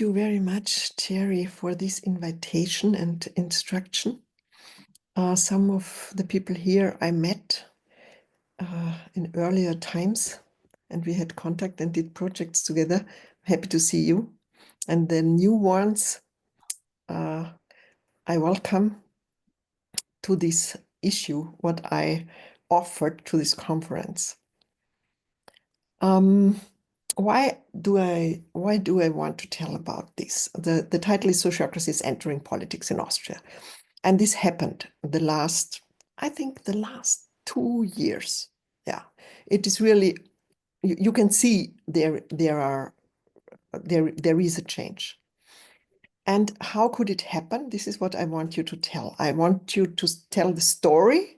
you very much, Thierry, for this invitation and instruction. Some of the people here I met in earlier times, and we had contact and did projects together. Happy to see you. And the new ones, I welcome to this issue, what I offered to this conference. Why do I want to tell about this? The title is Sociocracy is Entering Politics in Austria. And this happened I think the last 2 years. Yeah, it is really, you can see there is a change. And how could it happen? This is what I want you to tell. I want you to tell the story.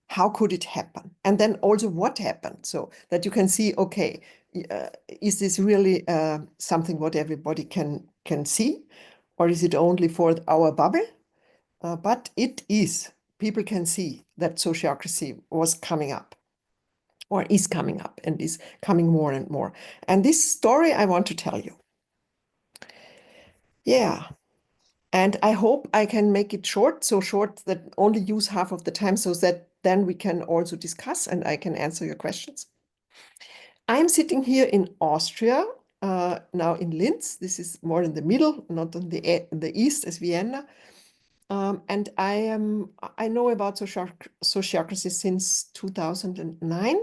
How could it happen? And then also what happened, so that you can see, okay, is this really something what everybody can see, or is it only for our bubble? But it is. People can see that sociocracy was coming up, or is coming up, and is coming more and more. And this story I want to tell you. Yeah. And I hope I can make it short, so short that only use half of the time, so that then we can also discuss and I can answer your questions. I'm sitting here in Austria, now in Linz. This is more in the middle, not on the east as Vienna. And I know about sociocracy since 2009.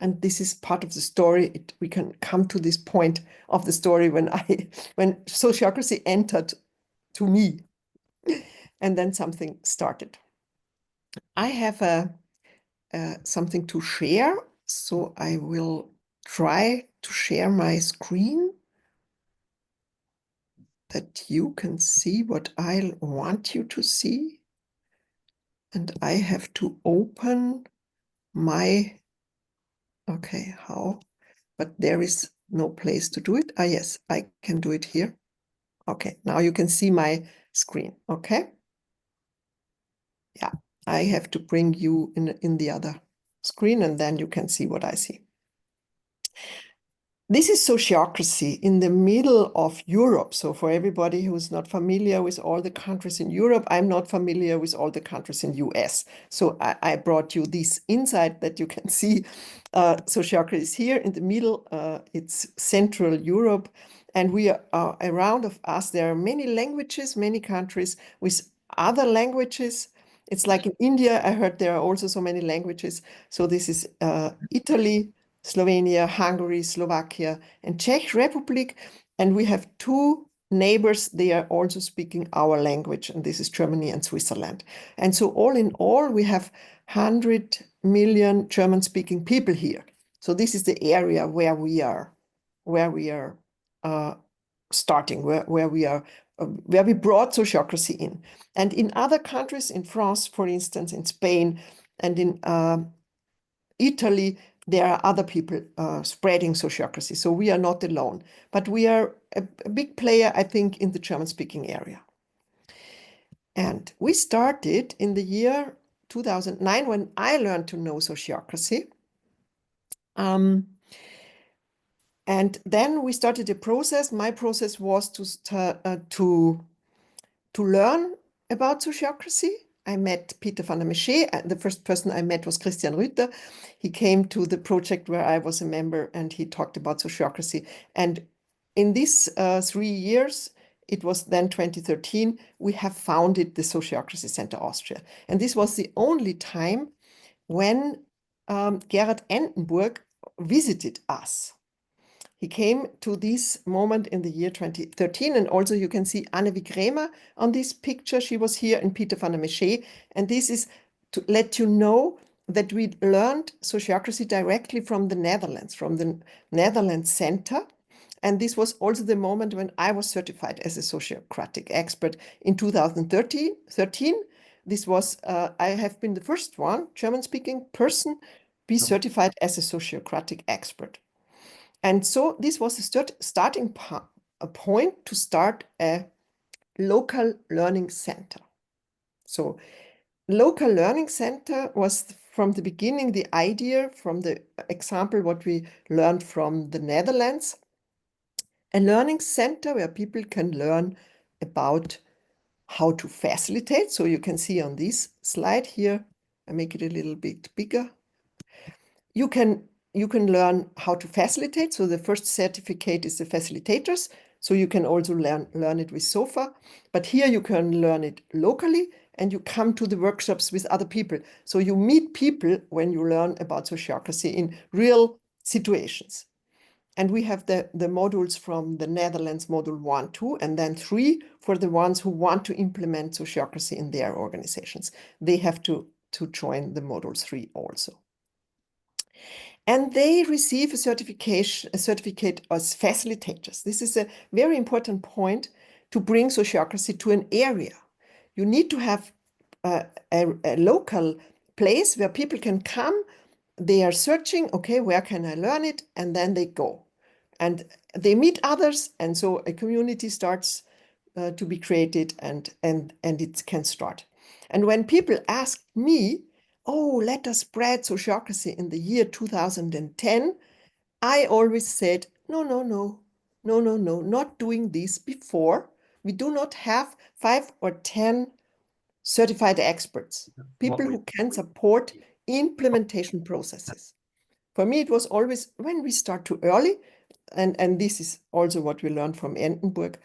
And this is part of the story. We can come to this point of the story when sociocracy entered to me, and then something started. I have something to share, so I will try to share my screen that you can see what I want you to see. And I have to open my, okay, how? But there is no place to do it. Ah, yes, I can do it here. Okay, now you can see my screen, okay? Yeah, I have to bring you in the other screen, and then you can see what I see. This is sociocracy in the middle of Europe. So for everybody who's not familiar with all the countries in Europe, I'm not familiar with all the countries in US. So I brought you this insight that you can see. Sociocracy is here in the middle. It's Central Europe. And we are around of us. There are many languages, many countries with other languages. It's like in India, I heard there are also so many languages. So this is Italy, Slovenia, Hungary, Slovakia, and Czech Republic. And we have 2 neighbors. They are also speaking our language, and this is Germany and Switzerland. And so all in all, we have 100 million German-speaking people here. So this is the area where we are starting, where we brought sociocracy in. And in other countries, in France, for instance, in Spain, and in Italy, there are other people spreading sociocracy. So we are not alone, but we are a big player, I think, in the German-speaking area. And we started in the year 2009 when I learned to know sociocracy. And then we started a process. My process was to learn about sociocracy. I met Peter van der Mesche. The first person I met was Christian Rütter. He came to the project where I was a member, and he talked about sociocracy. And in these 3 years, it was then 2013, we have founded the Sociocracy Center Austria. And this was the only time when Gerhard Entenburg visited us. He came to this moment in the year 2013, and also you can see Anne Kremer on this picture. She was here, and Peter van der Mesche. And this is to let you know that we learned sociocracy directly from the Netherlands, from the Netherlands Center. And this was also the moment when I was certified as a sociocratic expert in 2013. This was, I have been the first one, German-speaking person, be certified as a sociocratic expert. And so this was the starting point to start a local learning center. So local learning center was from the beginning the idea, from the example what we learned from the Netherlands. a learning center where people can learn about how to facilitate. So you can see on this slide here, I make it a little bit bigger. You can learn how to facilitate. So the first certificate is the facilitators. So you can also learn it with SOFA. But here you can learn it locally, and you come to the workshops with other people. So you meet people when you learn about sociocracy in real situations. And we have the modules from the Netherlands, module 1, 2, and then 3 for the ones who want to implement sociocracy in their organizations. They have to join the module 3 also. And they receive a certificate as facilitators. This is a very important point to bring sociocracy to an area. You need to have a local place where people can come. They are searching, okay, where can I learn it? And then they go. And they meet others, and so a community starts to be created, and it can start. And when people ask me, oh, let us spread sociocracy in the year 2010, I always said, no, not doing this before. We do not have 5 or 10 certified experts, people who can support implementation processes. For me, it was always when we start too early, and this is also what we learned from Entenburg,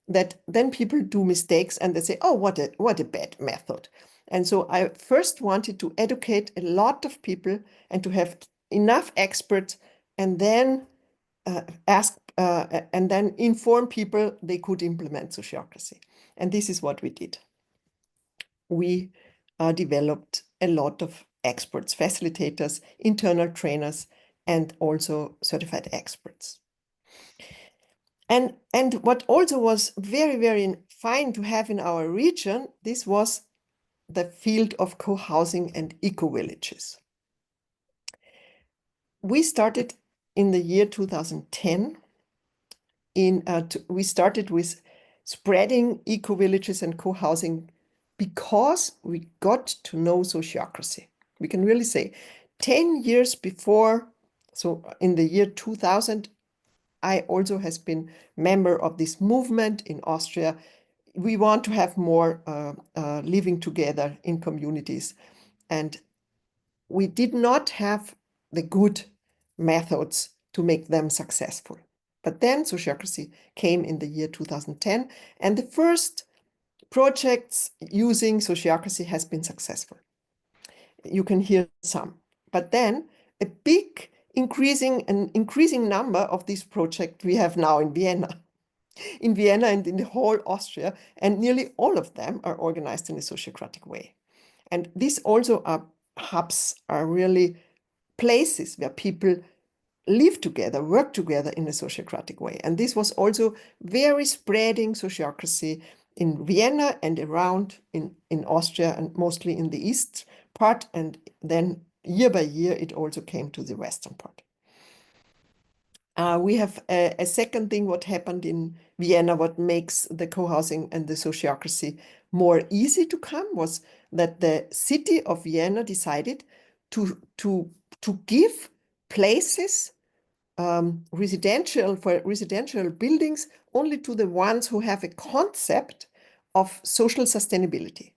that then people do mistakes and they say, oh, what a bad method. And so I first wanted to educate a lot of people and to have enough experts, and then and then inform people they could implement sociocracy. And this is what we did. We developed a lot of experts, facilitators, internal trainers, and also certified experts. And what also was very, very fine to have in our region, this was the field of co-housing and eco-villages. We started in the year 2010. We started with spreading eco-villages and co-housing because we got to know sociocracy. We can really say 10 years before, so in the year 2000, I also has been member of this movement in Austria. We want to have more living together in communities. And we did not have the good methods to make them successful. But then sociocracy came in the year 2010, and the first projects using sociocracy has been successful. You can hear some. But then a big increasing number of these projects we have now in Vienna. In Vienna and in the whole Austria, and nearly all of them are organized in a sociocratic way. And these also are hubs, are really places where people live together, work together in a sociocratic way. And this was also very spreading sociocracy in Vienna and around in Austria, and mostly in the east part. And then year by year, it also came to the western part. We have a second thing what happened in Vienna, what makes the co-housing and the sociocracy more easy to come, was that the city of Vienna decided to give places residential buildings only to the ones who have a concept of social sustainability.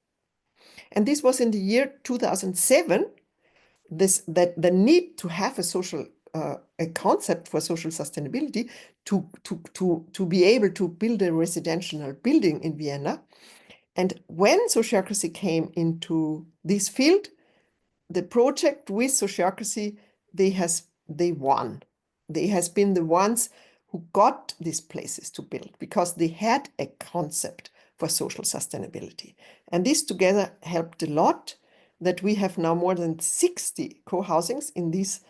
And this was in the year 2007, that the need to have a concept for social sustainability to be able to build a residential building in Vienna. And when sociocracy came into this field, the project with sociocracy, they won. They has been the ones who got these places to build because they had a concept for social sustainability. And this together helped a lot, that we have now more than 60 co-housings in these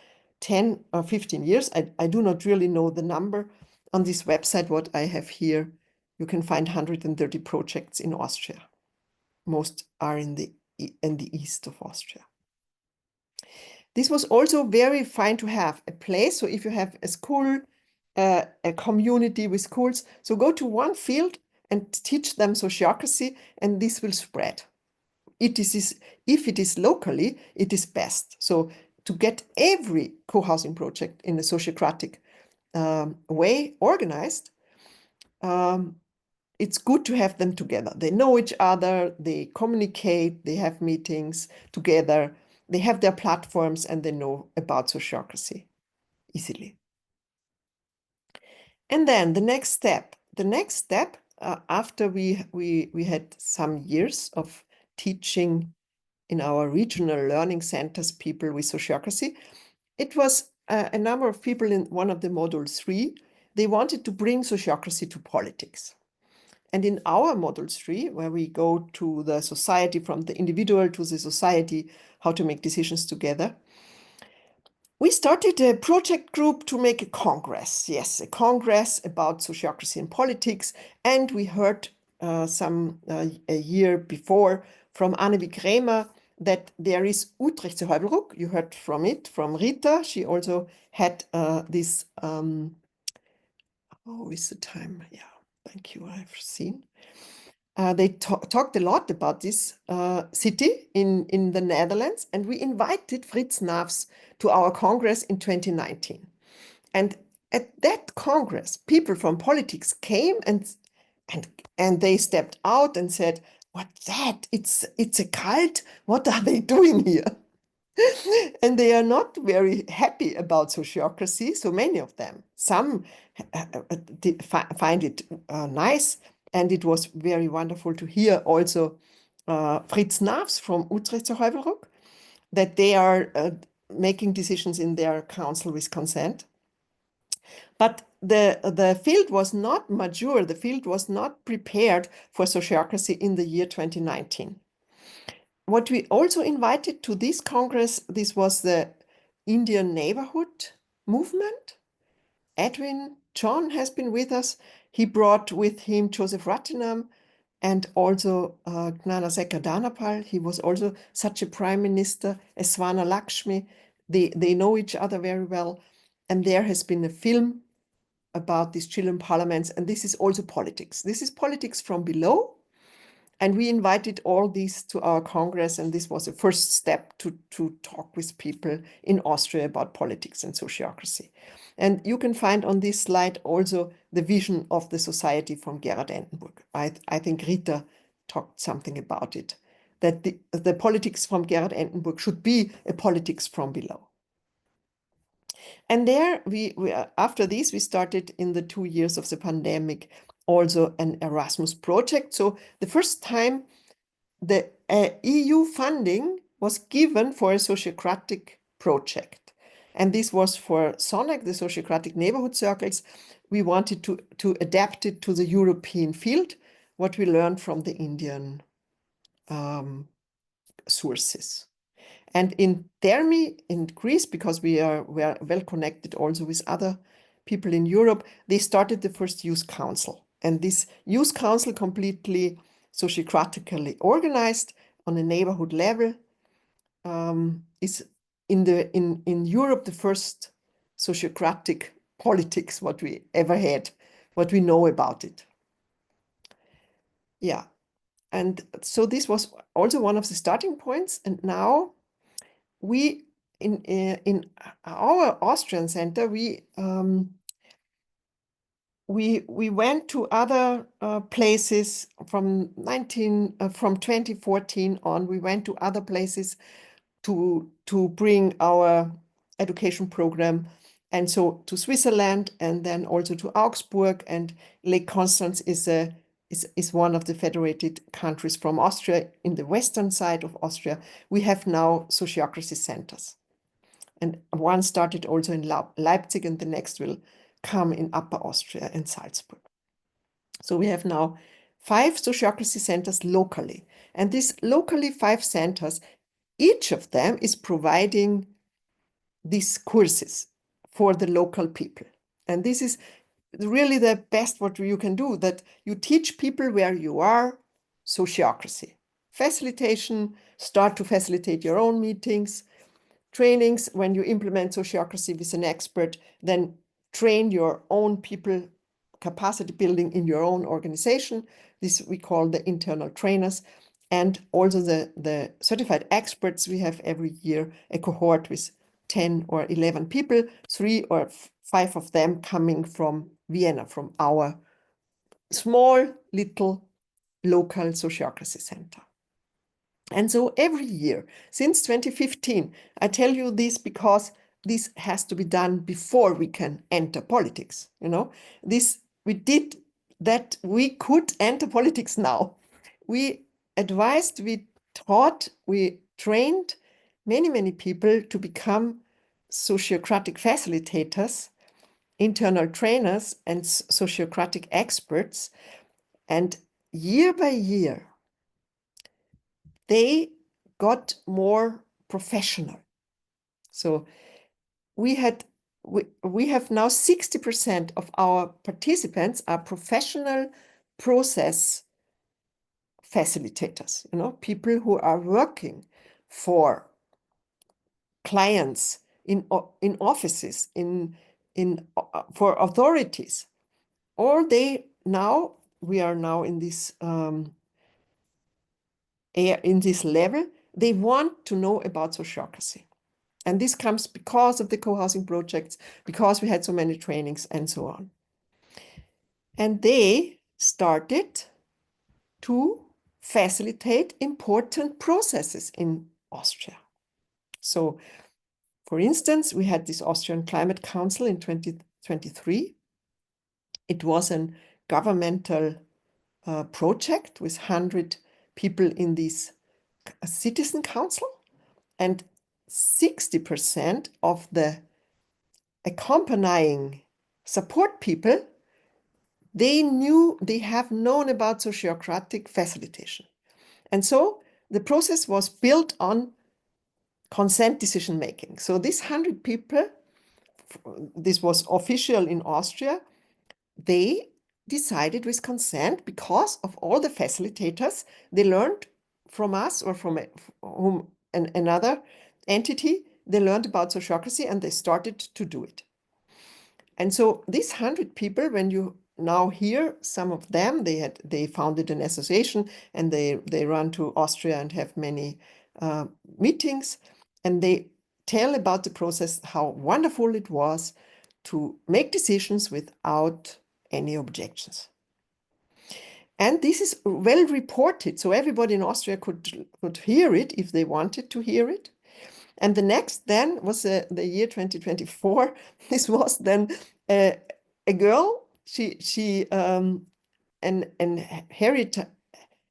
10 or 15 years. I do not really know the number. On this website, what I have here, you can find 130 projects in Austria. Most are in the east of Austria. This was also very fine to have a place. So if you have a school, a community with schools, so go to one field and teach them sociocracy, and this will spread. If it is locally, it is best. So to get every co-housing project in a sociocratic way organized, it's good to have them together. They know each other, they communicate, they have meetings together, they have their platforms, and they know about sociocracy easily. And then the next step, after we had some years of teaching in our regional learning centers people with sociocracy, it was a number of people in one of the module 3, they wanted to bring sociocracy to politics. And in our module 3, where we go to the society, from the individual to the society, how to make decisions together, we started a project group to make a congress. Yes, a congress about sociocracy and politics. And we heard a year before from Annevi Krämer that there is Utrechtse Heuvelrück. You heard from it, from Rita. She also had this, oh, is the time? Yeah, thank you, I've seen. They talked a lot about this city in the Netherlands, and we invited Fritz Navs to our Congress in 2019. And at that Congress, people from politics came and they stepped out and said, "What's that? It's a cult. What are they doing here?" And they are not very happy about sociocracy, so many of them. Some find it nice, and it was very wonderful to hear also Fritz Navs from Utrechtse Heuvelrück, that they are making decisions in their council with consent. But the field was not mature, the field was not prepared for sociocracy in the year 2019. What we also invited to this Congress, this was the Indian neighborhood movement. Edwin John has been with us. He brought with him Joseph Ratnam and also Gnanasekar Dhanapal. He was also such a prime minister, as Swana Lakshmi. They know each other very well. And there has been a film about these children parliaments. And this is also politics. This is politics from below. And we invited all these to our Congress, and this was a first step to talk with people in Austria about politics and sociocracy. And you can find on this slide also the vision of the society from Gerhard Entenburg. I think Rita talked something about it, that the politics from Gerhard Entenburg should be a politics from below. And there, after this, we started in the 2 years of the pandemic also an Erasmus project. So the first time the EU funding was given for a sociocratic project. And this was for SONEC, the Sociocratic Neighborhood Circles. We wanted to adapt it to the European field, what we learned from the Indian sources. And in Termi, in Greece, because we are well connected also with other people in Europe, they started the first youth council. And this youth council, completely sociocratically organized on a neighborhood level, is in Europe the first sociocratic politics what we ever had, what we know about it. Yeah, and so this was also one of the starting points. And now we in our Austrian center we went to other places from 2014 on. We went to other places to bring our education program, and so to Switzerland, and then also to Augsburg. And Lake Constance is one of the federated countries from Austria. In the western side of Austria, we have now sociocracy centers, and one started also in Leipzig, and the next will come in Upper Austria and Salzburg. So we have now 5 sociocracy centers locally, and these locally 5 centers, each of them is providing these courses for the local people. And this is really the best what you can do, that you teach people where you are sociocracy. Facilitation, start to facilitate your own meetings, trainings. When you implement sociocracy with an expert, then train your own people, capacity building in your own organization. This we call the internal trainers. And also the certified experts, we have every year a cohort with 10 or 11 people, 3 or 5 of them coming from Vienna, from our small little local Sociocracy Center. And so every year, since 2015, I tell you this because this has to be done before we can enter politics. We did that we could enter politics now. We advised, we taught, we trained many people to become sociocratic facilitators, internal trainers, and sociocratic experts. And year by year, they got more professional. So we have now 60% of our participants are professional process facilitators, people who are working for clients in offices, for authorities, or we are now in this level, they want to know about sociocracy. And this comes because of the co-housing projects, because we had so many trainings and so on. And they started to facilitate important processes in Austria. So, for instance, we had this Austrian Climate Council in 2023. It was a governmental project with 100 people in this citizen council, and 60% of the accompanying support people, they have known about sociocratic facilitation. And so the process was built on consent decision making. So these 100 people, this was official in Austria, they decided with consent because of all the facilitators they learned from us or from another entity. They learned about sociocracy and they started to do it. And so these 100 people, when you now hear some of them, they founded an association and they run to Austria and have many meetings, and they tell about the process, how wonderful it was to make decisions without any objections. And this is well reported, so everybody in Austria could hear it if they wanted to hear it. And the next then was the year 2024. This was then a girl. She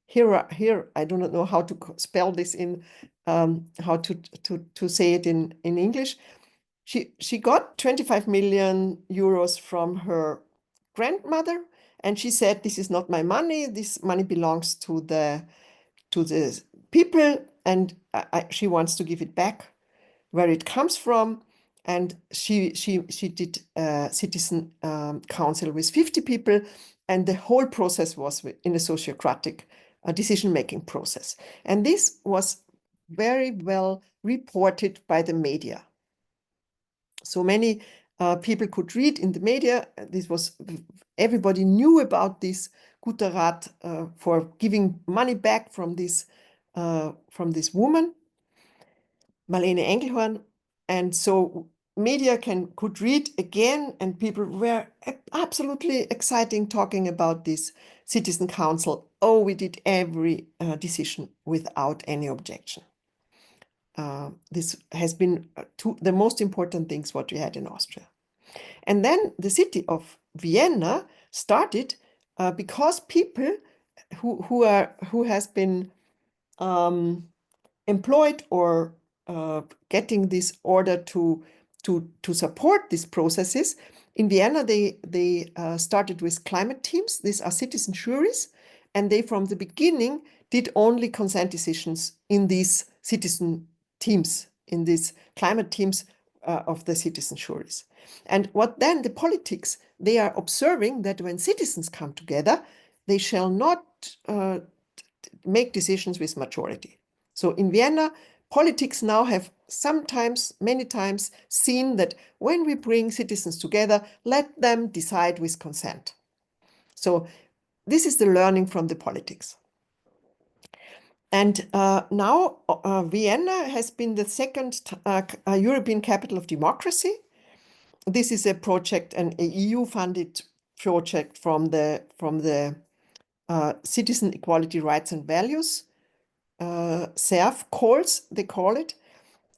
here I do not know how to spell this in how to say it in English. She got 25 million euros from her grandmother, and she said, "This is not my money. This money belongs to the people, and she wants to give it back where it comes from." And she did a citizen council with 50 people, and the whole process was in a sociocratic decision-making process. And this was very well reported by the media. So many people could read in the media. Everybody knew about this Guter Rat for giving money back from this woman, Marlene Engelhorn. And so media could read again, and people were absolutely exciting talking about this citizen council. Oh, we did every decision without any objection. This has been the most important things what we had in Austria. And then the city of Vienna started because people who has been employed or getting this order to support these processes. In Vienna, they started with climate teams. These are citizen juries, and they from the beginning did only consent decisions in these citizen teams, in these climate teams of the citizen juries. And what then the politics, they are observing that when citizens come together, they shall not make decisions with majority. So in Vienna, politics now have many times seen that when we bring citizens together, let them decide with consent. So this is the learning from the politics. And now Vienna has been the second European capital of democracy. This is a project, an EU-funded project from the Citizen Equality, Rights and Values, SERF calls, they call it.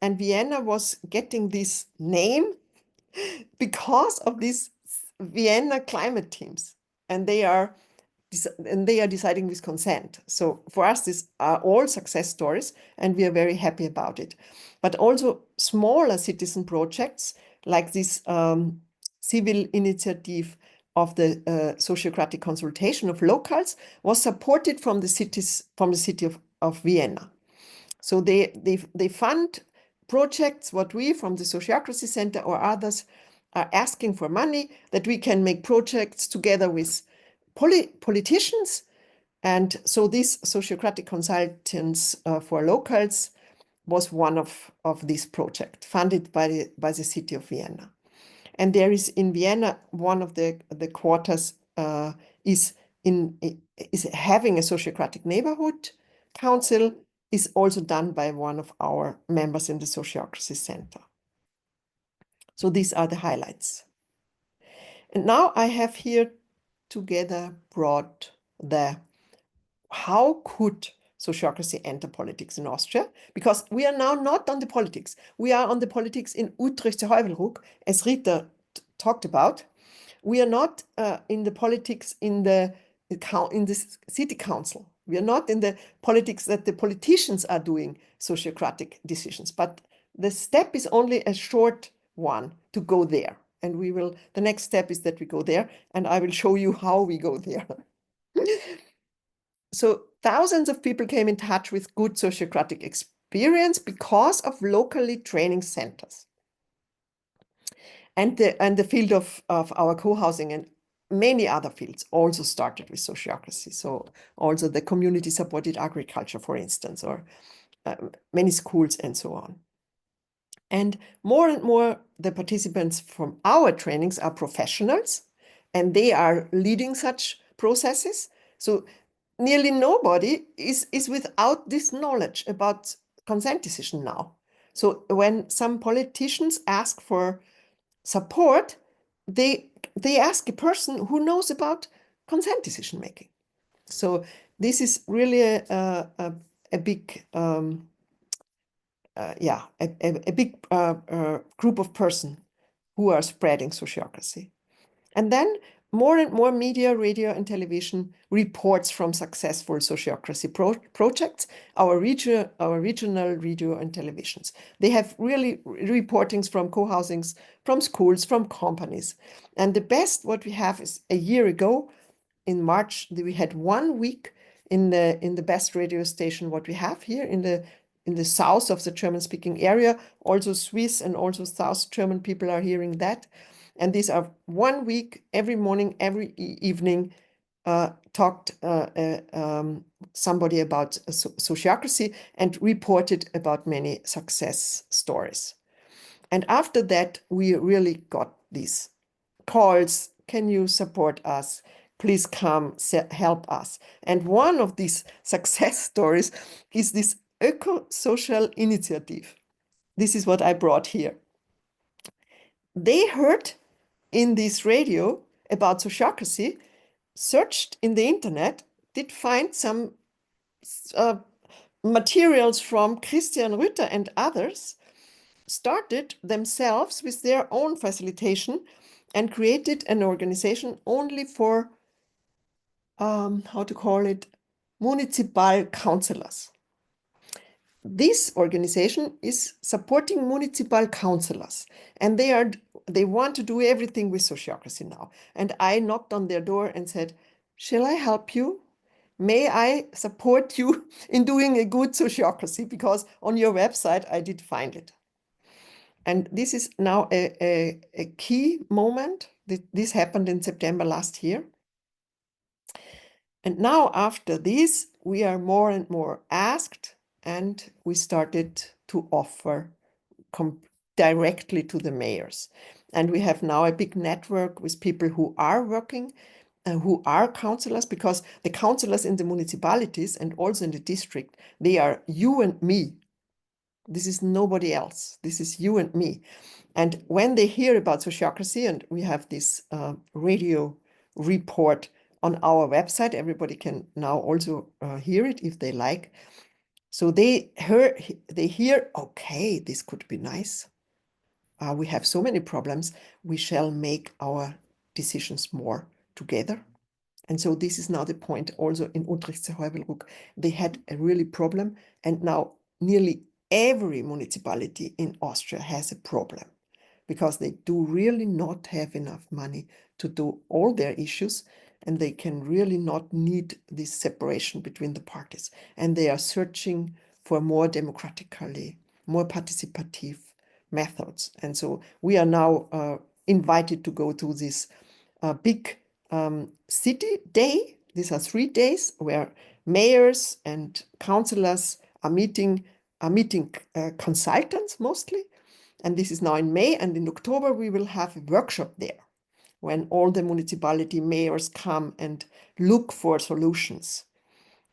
And Vienna was getting this name because of these Vienna climate teams. And they are deciding with consent. So for us, these are all success stories, and we are very happy about it. But also smaller citizen projects like this civil initiative of the Sociocratic consultation of locals was supported from the city of Vienna. So they fund projects what we from the Sociocracy Center or others are asking for money, that we can make projects together with politicians. And so these Sociocratic consultants for locals was one of these projects funded by the city of Vienna. And there is in Vienna, one of the quarters is having a Sociocratic neighborhood council, is also done by one of our members in the Sociocracy Center. So these are the highlights. And now I have here together brought the how could sociocracy enter politics in Austria? Because we are now not on the politics. We are on the politics in Utrechtse Heuvelrug, as Rita talked about. We are not in the politics in the city council. We are not in the politics that the politicians are doing sociocratic decisions. But the step is only a short one to go there. And the next step is that we go there, and I will show you how we go there. So thousands of people came in touch with good sociocratic experience because of locally training centers. And the field of our co-housing and many other fields also started with sociocracy. So also the community-supported agriculture, for instance, or many schools and so on. And more the participants from our trainings are professionals, and they are leading such processes. So nearly nobody is without this knowledge about consent decision now. So when some politicians ask for support, they ask a person who knows about consent decision making. So this is really a big a big group of persons who are spreading sociocracy. And then more and more media, radio and television reports from successful sociocracy projects, our regional radio and televisions. They have really reportings from co-housings, from schools, from companies. And the best what we have is a year ago, in March, we had 1 week in the best radio station what we have here in the south of the German-speaking area. Also Swiss and also South German people are hearing that. And these are 1 week, every morning, every evening, talked somebody about sociocracy and reported about many success stories. And after that, we really got these calls. Can you support us? Please come, help us. And one of these success stories is this eco-social initiative. This is what I brought here. They heard in this radio about sociocracy, searched in the internet, did find some materials from Christian Rütter and others, started themselves with their own facilitation and created an organization only for, how to call it, municipal councillors. This organization is supporting municipal councillors, and they want to do everything with sociocracy now. And I knocked on their door and said, shall I help you? May I support you in doing a good sociocracy? Because on your website, I did find it. And this is now a key moment. This happened in September last year. And now after this, we are more and more asked, and we started to offer directly to the mayors. And we have now a big network with people who are working, who are councillors, because the councillors in the municipalities and also in the district, they are you and me. This is nobody else. This is you and me. And when they hear about sociocracy, and we have this radio report on our website. Everybody can now also hear it if they like. So they hear, okay, this could be nice. We have so many problems. We shall make our decisions more together. And so this is now the point also in Utrecht-Heuvelrück. They had a really problem, and now nearly every municipality in Austria has a problem because they do really not have enough money to do all their issues, and they can really not need this separation between the parties. And they are searching for more democratically, more participative methods. And so we are now invited to go to this big city day. These are 3 days where mayors and councillors are meeting consultants mostly. And this is now in May, and in October we will have a workshop there when all the municipality mayors come and look for solutions.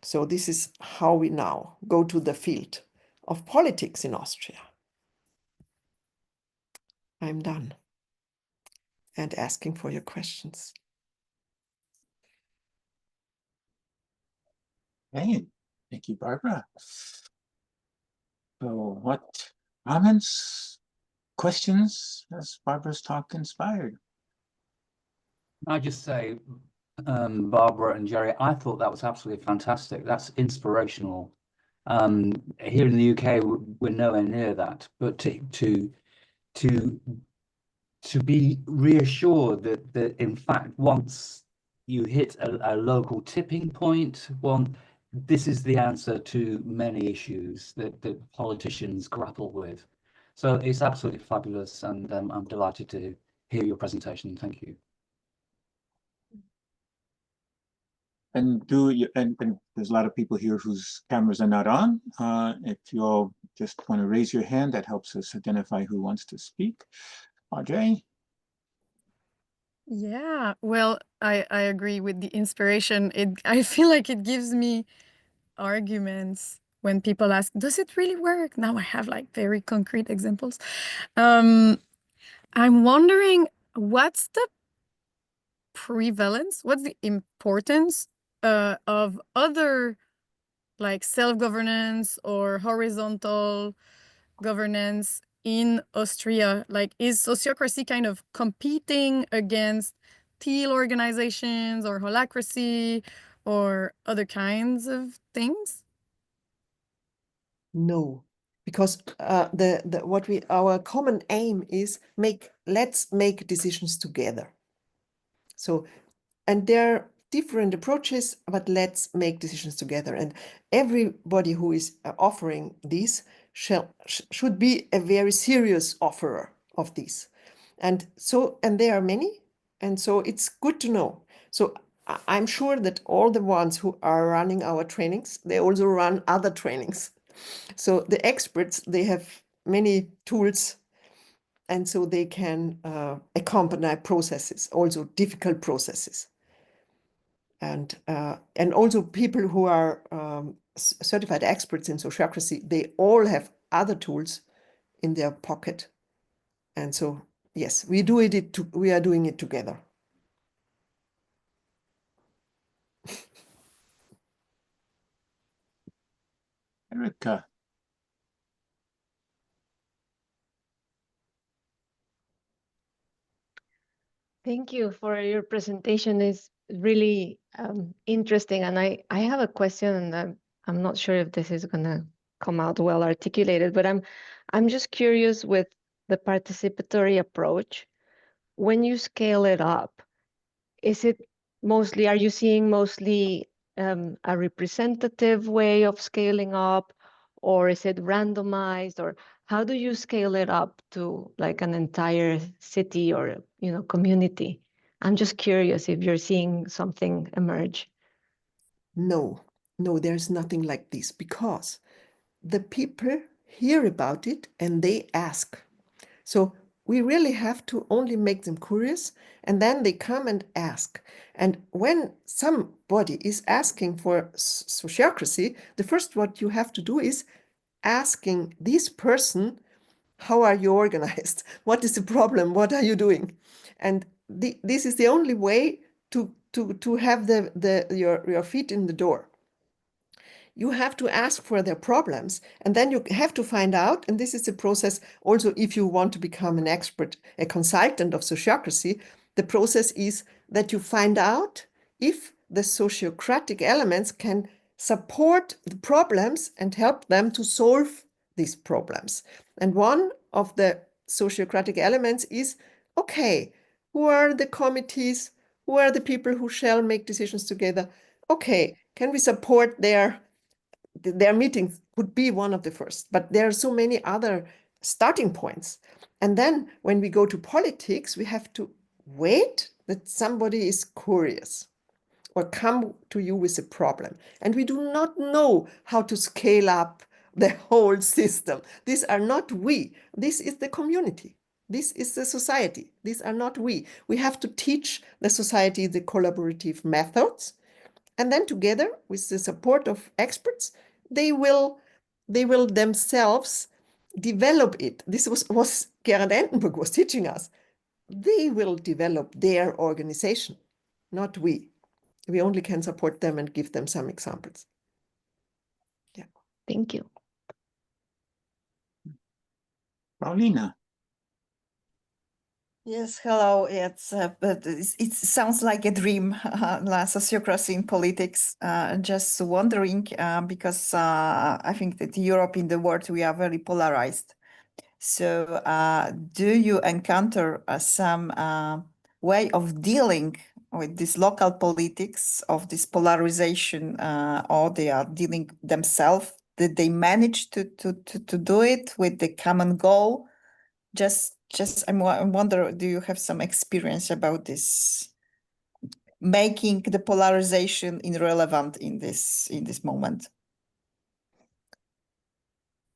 So this is how we now go to the field of politics in Austria. I'm done and asking for your questions. Hey, thank you, Barbara. So what comments, questions has Barbara's talk inspired? I just say, Barbara and Jerry, I thought that was absolutely fantastic. That's inspirational. Here in the UK, we're nowhere near that. But to be reassured that in fact, once you hit a local tipping point, this is the answer to many issues that politicians grapple with. So it's absolutely fabulous, and I'm delighted to hear your presentation. Thank you. And there's a lot of people here whose cameras are not on. If you all just want to raise your hand, that helps us identify who wants to speak. Audrey? Yeah, well, I agree with the inspiration. I feel like it gives me arguments when people ask, does it really work? Now I have like very concrete examples. I'm wondering, what's the prevalence, what's the importance of other like self-governance or horizontal governance in Austria? Like, is sociocracy kind of competing against teal organizations or holacracy or other kinds of things? No, because our common aim is let's make decisions together. So, and there are different approaches, but let's make decisions together. And everybody who is offering these should be a very serious offerer of these. And there are many, and so it's good to know. So I'm sure that all the ones who are running our trainings, they also run other trainings. So the experts, they have many tools, and so they can accompany processes, also difficult processes. And also people who are certified experts in sociocracy, they all have other tools in their pocket. And so, yes, we are doing it together. Erica? Thank you for your presentation. It's really interesting. And I have a question, and I'm not sure if this is going to come out well articulated, but I'm just curious with the participatory approach. When you scale it up, are you seeing mostly a representative way of scaling up, or is it randomized, or how do you scale it up to like an entire city or community? I'm just curious if you're seeing something emerge. No, there's nothing like this, because the people hear about it and they ask. So we really have to only make them curious, and then they come and ask. And when somebody is asking for sociocracy, the first what you have to do is asking this person, how are you organized? What is the problem? What are you doing? And this is the only way to have your feet in the door. You have to ask for their problems, and then you have to find out, and this is a process also if you want to become an expert, a consultant of sociocracy, the process is that you find out if the sociocratic elements can support the problems and help them to solve these problems. And one of the sociocratic elements is, okay, who are the committees? Who are the people who shall make decisions together? Okay, can we support their meetings? Would be one of the first, but there are so many other starting points. And then when we go to politics, we have to wait that somebody is curious or come to you with a problem. And we do not know how to scale up the whole system. These are not we. This is the community. This is the society. These are not we. We have to teach the society the collaborative methods. And then together with the support of experts, they will themselves develop it. This was Gerhard Entenburg was teaching us. They will develop their organization, not we. We only can support them and give them some examples. Yeah. Thank you. Paulina. Yes, hello. But it sounds like a dream, sociocracy in politics. Just wondering, because I think that Europe in the world, we are very polarized. So do you encounter some way of dealing with this local politics of this polarization, or they are dealing themselves? Did they manage to do it with the common goal? I wonder, do you have some experience about this, making the polarization irrelevant in this moment?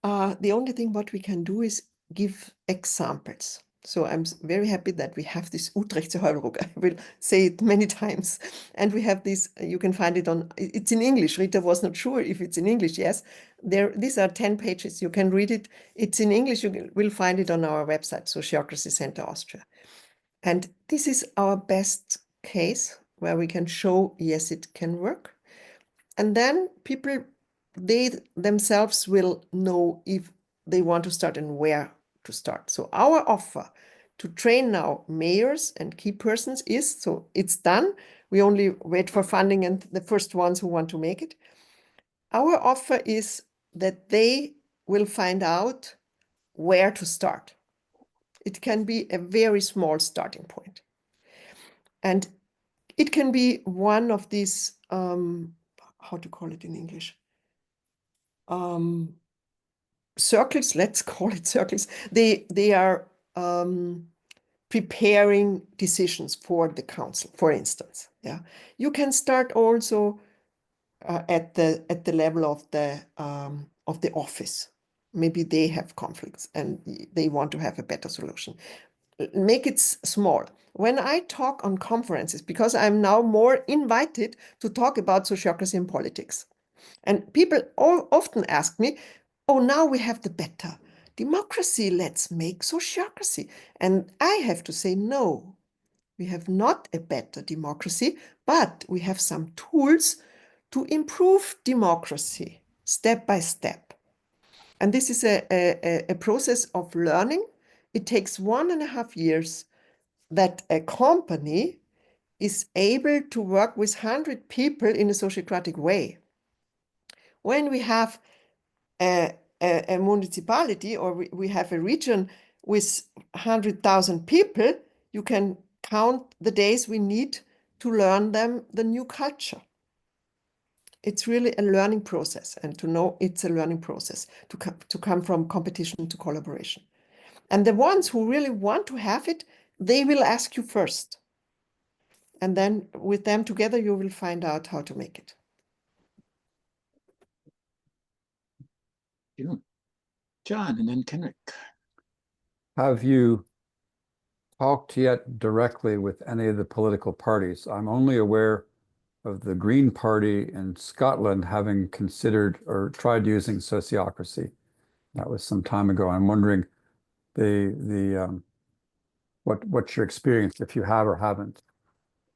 The only thing what we can do is give examples. So I'm very happy that we have this Utrechtse Heuvelrug. I will say it many times. And we have this, you can find it on, it's in English. Rita was not sure if it's in English. Yes, these are 10 pages. You can read it. It's in English. You will find it on our website, Sociocracy Center Austria. And this is our best case where we can show, yes, it can work. And then people, they themselves will know if they want to start and where to start. So our offer to train now mayors and key persons is, so it's done. We only wait for funding and the first ones who want to make it. Our offer is that they will find out where to start. It can be a very small starting point. And it can be one of these, how to call it in English? Circles, let's call it circles. They are preparing decisions for the council, for instance. Yeah, you can start also at the level of the office. Maybe they have conflicts and they want to have a better solution. Make it small. When I talk on conferences, because I'm now more invited to talk about sociocracy and politics, and people often ask me, oh, now we have the better democracy, let's make sociocracy. And I have to say, no, we have not a better democracy, but we have some tools to improve democracy step by step. And this is a process of learning. It takes 1.5 years that a company is able to work with 100 people in a sociocratic way. When we have a municipality or we have a region with 100,000 people, you can count the days we need to learn them the new culture. It's really a learning process, and to know it's a learning process to come from competition to collaboration. And the ones who really want to have it, they will ask you first. And then with them together, you will find out how to make it. John, and then Kenrick. Have you talked yet directly with any of the political parties? I'm only aware of the Green Party in Scotland having considered or tried using sociocracy. That was some time ago. I'm wondering what's your experience, if you have or haven't?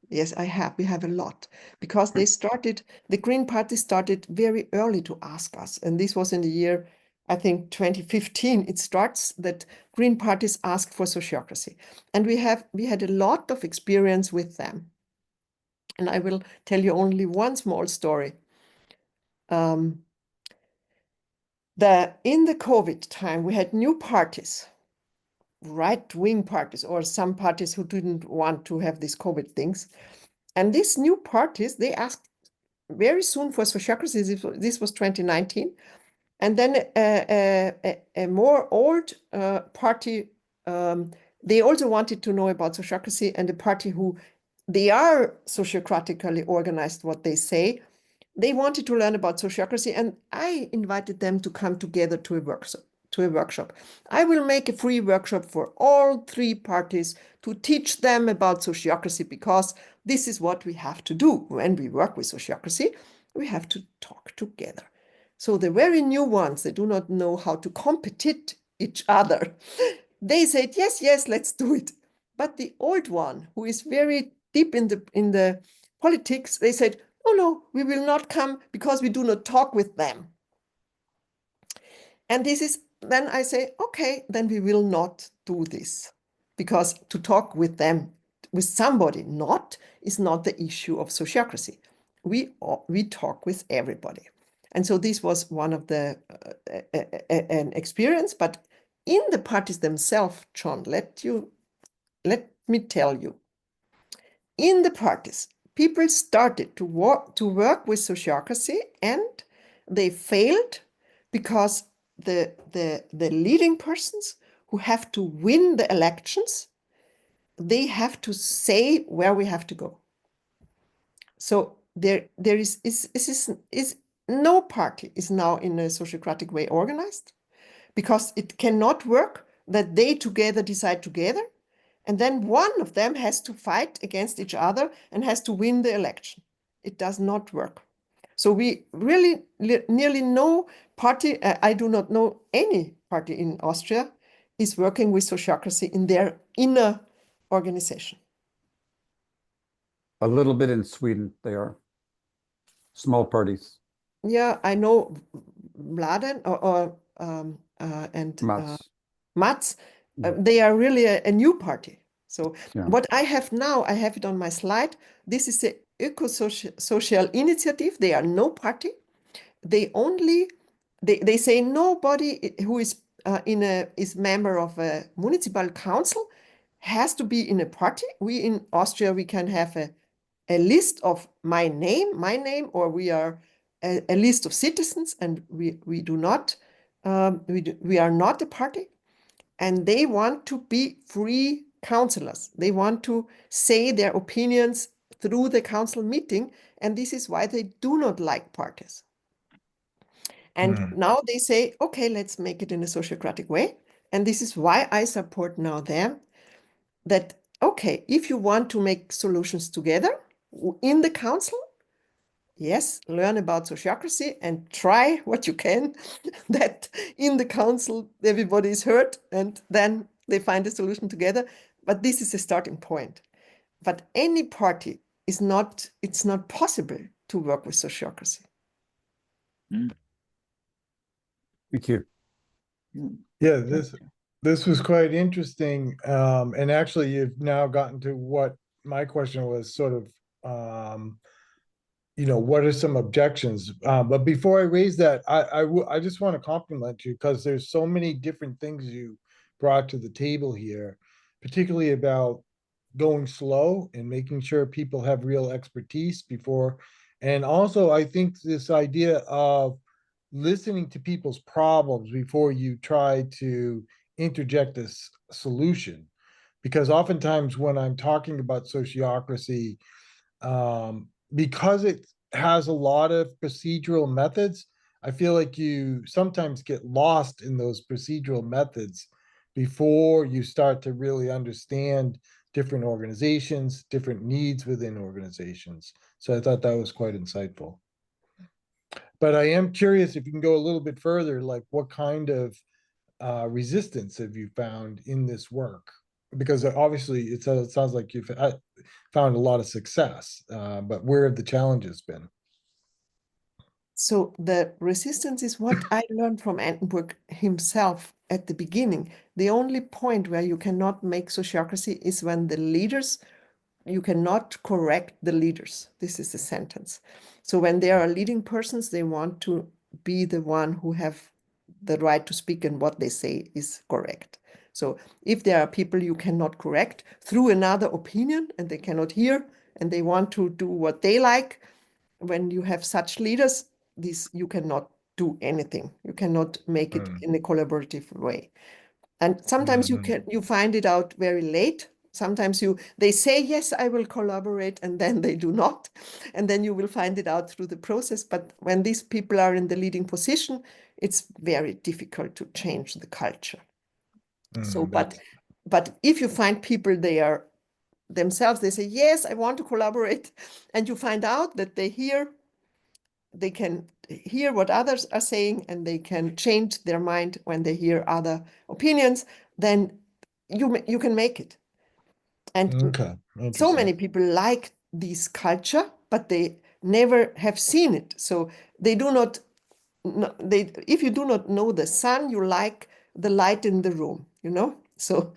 Yes, we have a lot, because the Green Party started very early to ask us. And this was in the year, I think, 2015. It starts that Green parties ask for sociocracy. And we had a lot of experience with them. And I will tell you only one small story. In the COVID time, we had new parties, right-wing parties, or some parties who didn't want to have these COVID things. And these new parties, they asked very soon for sociocracy. This was 2019. And then a more old party, they also wanted to know about sociocracy, and the party who they are sociocratically organized, what they say, they wanted to learn about sociocracy, and I invited them to come together to a workshop. I will make a free workshop for all three parties to teach them about sociocracy, because this is what we have to do when we work with sociocracy. We have to talk together. So the very new ones, they do not know how to compete each other. They said, yes, yes, let's do it. But the old one, who is very deep in the politics, they said, oh no, we will not come because we do not talk with them. And then I say, okay, then we will not do this, because to talk with them, with somebody is not the issue of sociocracy. We talk with everybody. And so this was one of the an experience. But in the parties themselves, John, let me tell you, in the parties, people started to work with sociocracy, and they failed because the leading persons who have to win the elections, they have to say where we have to go. So there is no party is now in a sociocratic way organized, because it cannot work that they together decide together, and then one of them has to fight against each other and has to win the election. It does not work. So we really nearly no party, I do not know any party in Austria is working with sociocracy in their inner organization. A little bit in Sweden, they are small parties. Yeah, I know Mladen and Mats. They are really a new party. So what I have now, I have it on my slide. This is the Ökosocial Initiative. They are no party. They say nobody who is is member of a municipal council has to be in a party. We in Austria, we can have a list of my name, or we are a list of citizens, and we do not we are not a party. And they want to be free councillors. They want to say their opinions through the council meeting, and this is why they do not like parties. And now they say, okay, let's make it in a sociocratic way. And this is why I support now them, that, okay, if you want to make solutions together in the council, yes, learn about sociocracy and try what you can, that in the council everybody is heard, and then they find a solution together. But this is a starting point. But any party it's not possible to work with sociocracy. Thank you. Yeah, this was quite interesting. And actually you've now gotten to what my question was, sort of, what are some objections? But before I raise that, I just want to compliment you, because there's so many different things you brought to the table here, particularly about going slow and making sure people have real expertise before. And also, I think this idea of listening to people's problems before you try to interject this solution. Because oftentimes when I'm talking about sociocracy, because it has a lot of procedural methods, I feel like you sometimes get lost in those procedural methods before you start to really understand different organizations, different needs within organizations. So I thought that was quite insightful. But I am curious if you can go a little bit further, like what kind of resistance have you found in this work? because obviously it sounds like you've found a lot of success, but where have the challenges been? So the resistance is what I learned from Andenburg himself at the beginning. The only point where you cannot make sociocracy is when the leaders, you cannot correct the leaders. This is the sentence. So when there are leading persons, they want to be the one who have the right to speak and what they say is correct. So if there are people you cannot correct through another opinion and they cannot hear and they want to do what they like, when you have such leaders, you cannot do anything. You cannot make it in a collaborative way. And sometimes you find it out very late. Sometimes they say, yes, I will collaborate, and then they do not. And then you will find it out through the process. But when these people are in the leading position, it's very difficult to change the culture. But if you find people, they are themselves, they say, yes, I want to collaborate. And you find out that they can hear what others are saying and they can change their mind when they hear other opinions, then you can make it. And so many people like this culture, but they never have seen it. So they do not, if you do not know the sun, you like the light in the room, you know? So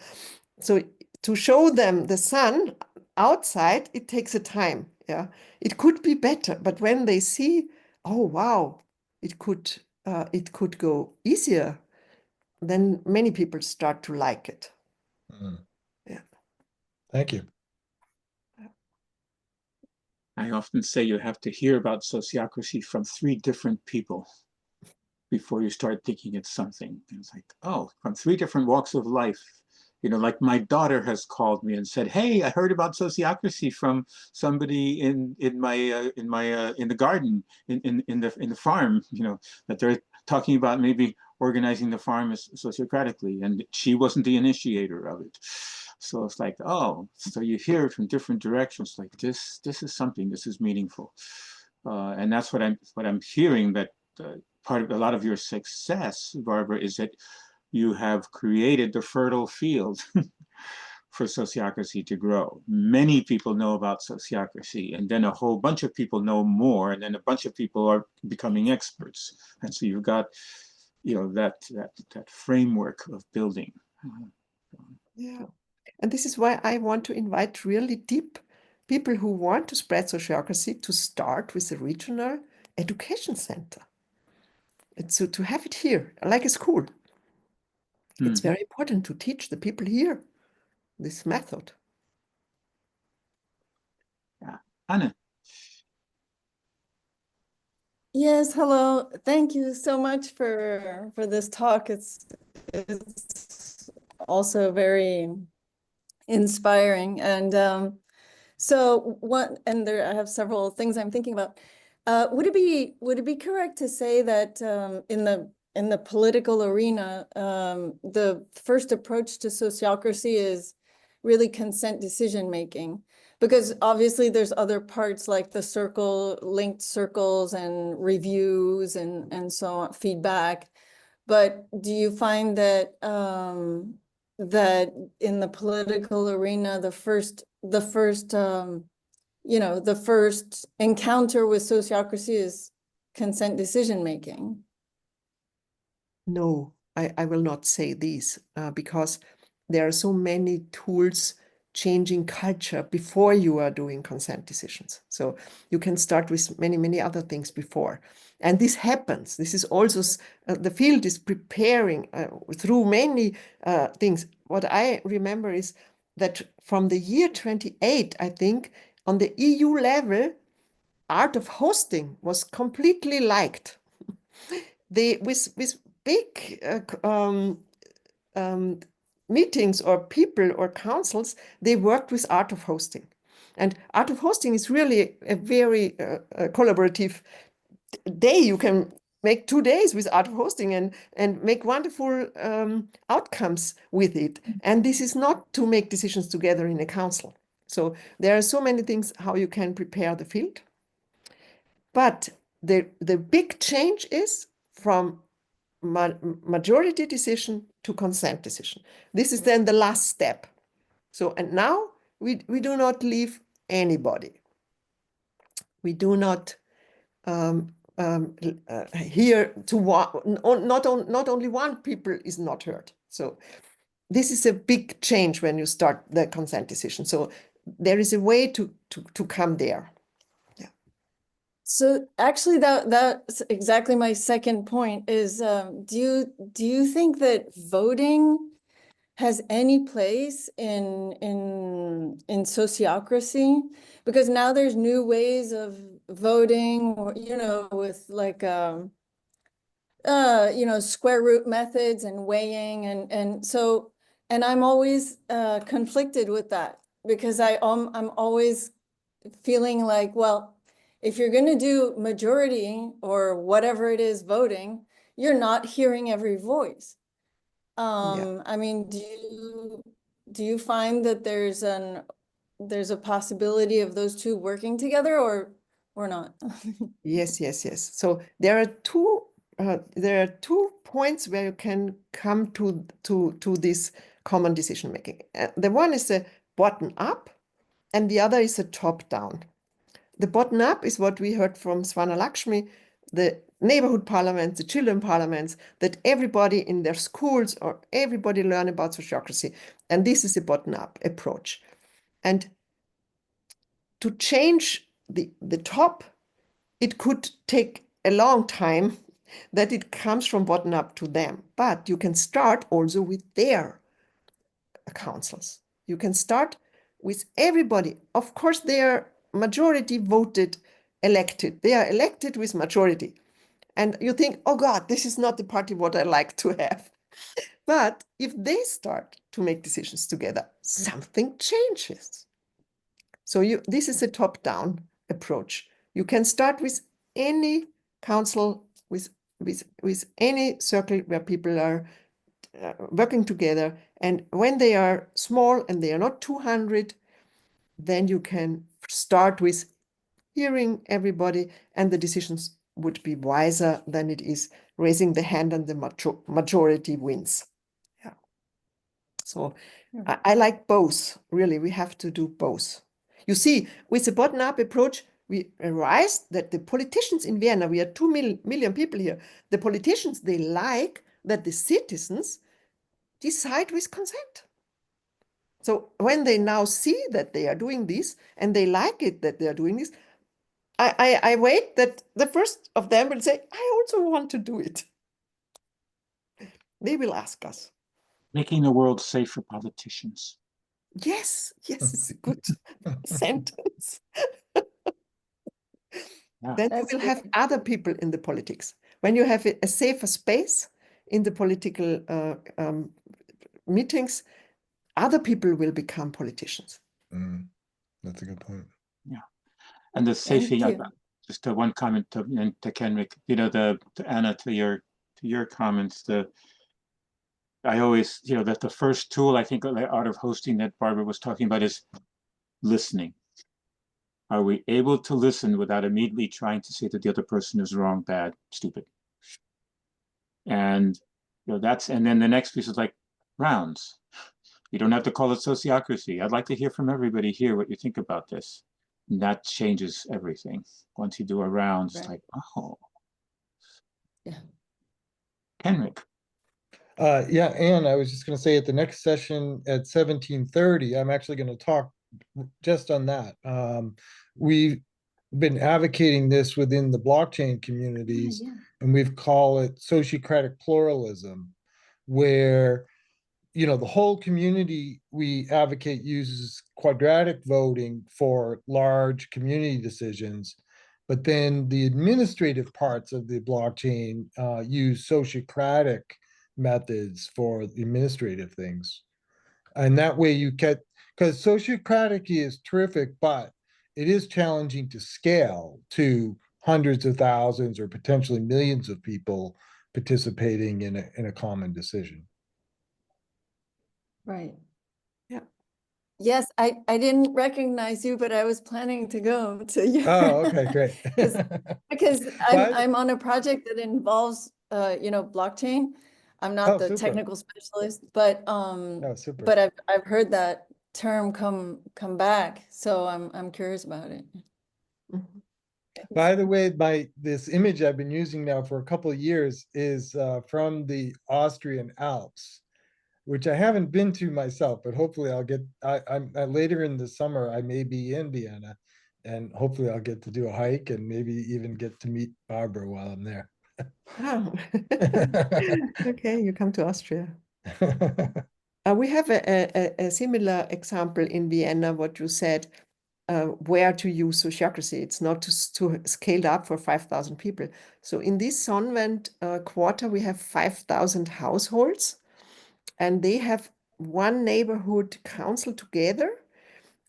to show them the sun outside, it takes a time. Yeah, it could be better, but when they see, oh wow, it could go easier, then many people start to like it. Yeah. Thank you. I often say you have to hear about sociocracy from 3 different people before you start thinking it's something. It's like, oh, from 3 different walks of life. You know, like my daughter has called me and said, "Hey, I heard about sociocracy from somebody in the garden in the farm. You know, that they're talking about maybe organizing the farm sociocratically, and she wasn't the initiator of it." So it's like, oh, so you hear it from different directions. Like this is something. This is meaningful, and that's what I'm hearing. That part of a lot of your success, Barbara, is that you have created the fertile field for sociocracy to grow. Many people know about sociocracy, and then a whole bunch of people know more, and then a bunch of people are becoming experts. And so you've got, you know, that framework of building. Yeah, and this is why I want to invite really deep people who want to spread sociocracy to start with a regional education center. So to have it here, like a school. It's very important to teach the people here this method. Yeah. Anna. Yes, hello. Thank you so much for this talk. It's also very inspiring. And I have several things I'm thinking about. Would it be correct to say that in the political arena, the first approach to sociocracy is really consent decision making? Because obviously there's other parts like the linked circles and reviews and so on, feedback. But do you find that that in the political arena, the first encounter with sociocracy is consent decision making? No, I will not say these because there are so many tools changing culture before you are doing consent decisions. So you can start with many, many other things before. And this happens. This is also, the field is preparing through many things. What I remember is that from the year 28, I think, on the EU level, art of hosting was completely liked. With big meetings or people or councils, they worked with art of hosting. And art of hosting is really a very collaborative day. You can make 2 days with art of hosting and make wonderful outcomes with it. And this is not to make decisions together in a council. So there are so many things how you can prepare the field. But the big change is from majority decision to consent decision. This is then the last step. So, and now we do not leave anybody. We do not hear to one, not only one people is not heard. So this is a big change when you start the consent decision. So there is a way to come there. Yeah. So actually that's exactly my second point is, do you think that voting has any place in sociocracy? Because now there's new ways of voting, or, you know, with like, you know, square root methods and weighing, and so, and I'm always conflicted with that, because I'm always feeling like, well, if you're going to do majority or whatever it is voting, you're not hearing every voice. I mean, do you find that there's a possibility of those two working together, or not? Yes. So there are two points where you can come to this common decision making. The one is a bottom up, and the other is a top down. The bottom up is what we heard from Swana Lakshmi, the neighborhood parliaments, the children parliaments, that everybody in their schools or everybody learn about sociocracy. And this is a bottom up approach. And to change the top, it could take a long time that it comes from bottom up to them. But you can start also with their councils. You can start with everybody. Of course, they are majority voted, elected. They are elected with majority. And you think, oh God, this is not the party what I like to have. But if they start to make decisions together, something changes. So this is a top-down approach. You can start with any council, with any circle where people are working together. And when they are small and they are not 200, then you can start with hearing everybody, and the decisions would be wiser than it is raising the hand and the majority wins. Yeah. So I like both, really. We have to do both. You see, with the bottom-up approach, we realized that the politicians in Vienna, we are 2 million people here, the politicians, they like that the citizens decide with consent. So when they now see that they are doing this and they like it that they are doing this, I wait that the first of them will say, I also want to do it. They will ask us. Making the world safe for politicians. Yes, it's a good sentence. Yeah. Then you will have other people in the politics. When you have a safer space in the political meetings, other people will become politicians. That's a good point. Yeah. And the safety, just one comment to Kenrick, you know, to Anna, to your comments, I always, you know, that the first tool I think out of hosting that Barbara was talking about is listening. Are we able to listen without immediately trying to say that the other person is wrong, bad, stupid? And you know, and then the next piece is like rounds. You don't have to call it sociocracy. I'd like to hear from everybody here what you think about this. And that changes everything. Once you do a round, it's like, oh. Yeah. Henrik. Yeah, and I was just going to say at the next session at 17:30, I'm actually going to talk just on that. We've been advocating this within the blockchain communities, and we've called it sociocratic pluralism, where, you know, the whole community we advocate uses quadratic voting for large community decisions, but then the administrative parts of the blockchain use sociocratic methods for the administrative things. And that way you get, because sociocratic is terrific, but it is challenging to scale to hundreds of thousands or potentially millions of people participating in a common decision. Right. Yeah. Yes, I didn't recognize you, but I was planning to go to you. Oh, okay, great. because I'm on a project that involves you know, blockchain. I'm not the technical specialist, but super. but I've heard that term come back. So I'm curious about it. Mhm. By the way, this image I've been using now for a couple of years is from the Austrian Alps, which I haven't been to myself, but hopefully I'll get. I'm later in the summer. I may be in Vienna, and hopefully I'll get to do a hike and maybe even get to meet Barbara while I'm there. Oh. Okay, you come to Austria. We have a similar example in Vienna, what you said, where to use Sociocracy. It's not to scale up for 5,000 people. So in this Sonnenwend quarter, we have 5,000 households, and they have one neighborhood council together,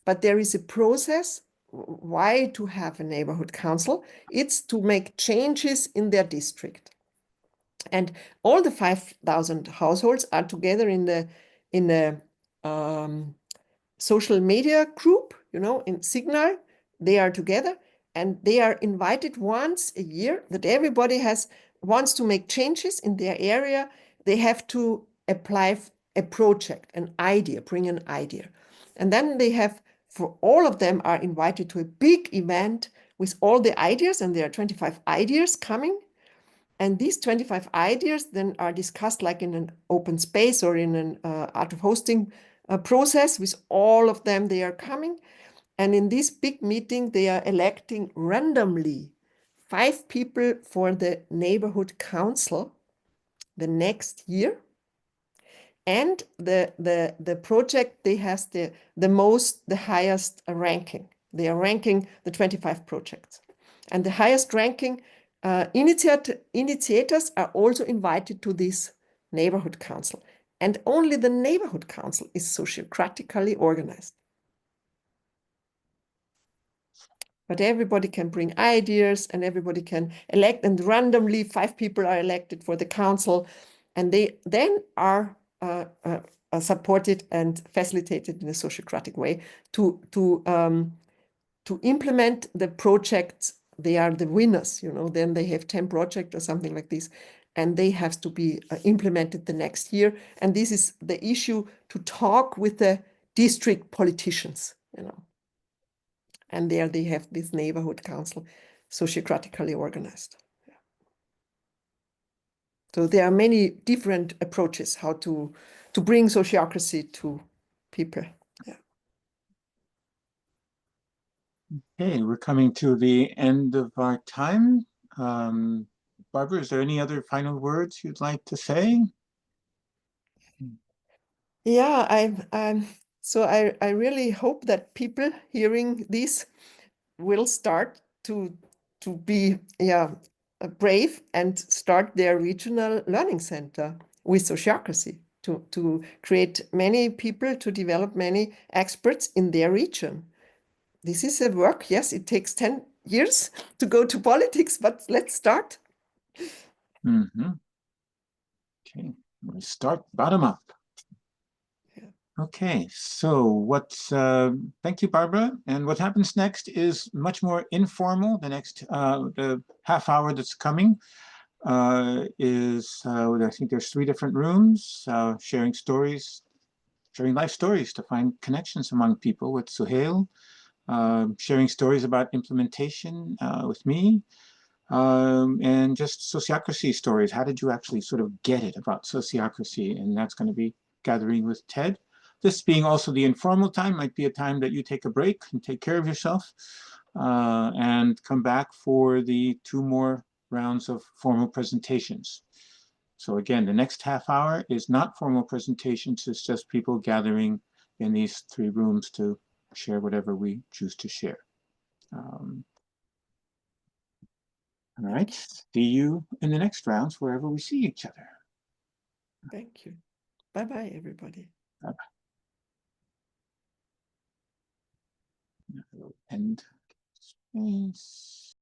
but there is a process why to have a neighborhood council. It's to make changes in their district. And all the 5,000 households are together in the social media group, in Signal. They are together and they are invited once a year that everybody wants to make changes in their area. They have to apply a project, an idea, bring an idea. And then for all of them are invited to a big event with all the ideas, and there are 25 ideas coming. And these 25 ideas then are discussed like in an open space or in an art of hosting process with all of them. They are coming. And in this big meeting, they are electing randomly 5 people for the neighborhood council the next year. And the project, they has the highest ranking. They are ranking the 25 projects. And the highest ranking initiators are also invited to this neighborhood council. And only the neighborhood council is sociocratically organized. But everybody can bring ideas and everybody can elect, and randomly 5 people are elected for the council, and they then are supported and facilitated in a sociocratic way to implement the projects. They are the winners, then they have 10 projects or something like this, and they have to be implemented the next year. And this is the issue, to talk with the district politicians, And there they have this neighborhood council, sociocratically organized. Yeah. So there are many different approaches how to bring sociocracy to people. Yeah. Okay, we're coming to the end of our time. Barbara, is there any other final words you'd like to say? Yeah, I really hope that people hearing this will start to be brave and start their regional learning center with Sociocracy to create many people, to develop many experts in their region. This is a work. Yes, it takes 10 years to go to politics, but let's start. Mm-hmm. Okay, we'll start bottom up. Okay, so thank you, Barbara. And what happens next is much more informal. The next, the half hour that's coming I think there's 3 different rooms, sharing life stories to find connections among people with Suhail, sharing stories about implementation with me, and just sociocracy stories. How did you actually sort of get it about sociocracy? And that's going to be gathering with Ted. This being also the informal time, might be a time that you take a break and take care of yourself and come back for the 2 more rounds of formal presentations. So again, the next half hour is not formal presentations, it's just people gathering in these 3 rooms to share whatever we choose to share. All right, see you in the next rounds wherever we see each other. Thank you. Bye-bye, everybody. Bye-bye. And space.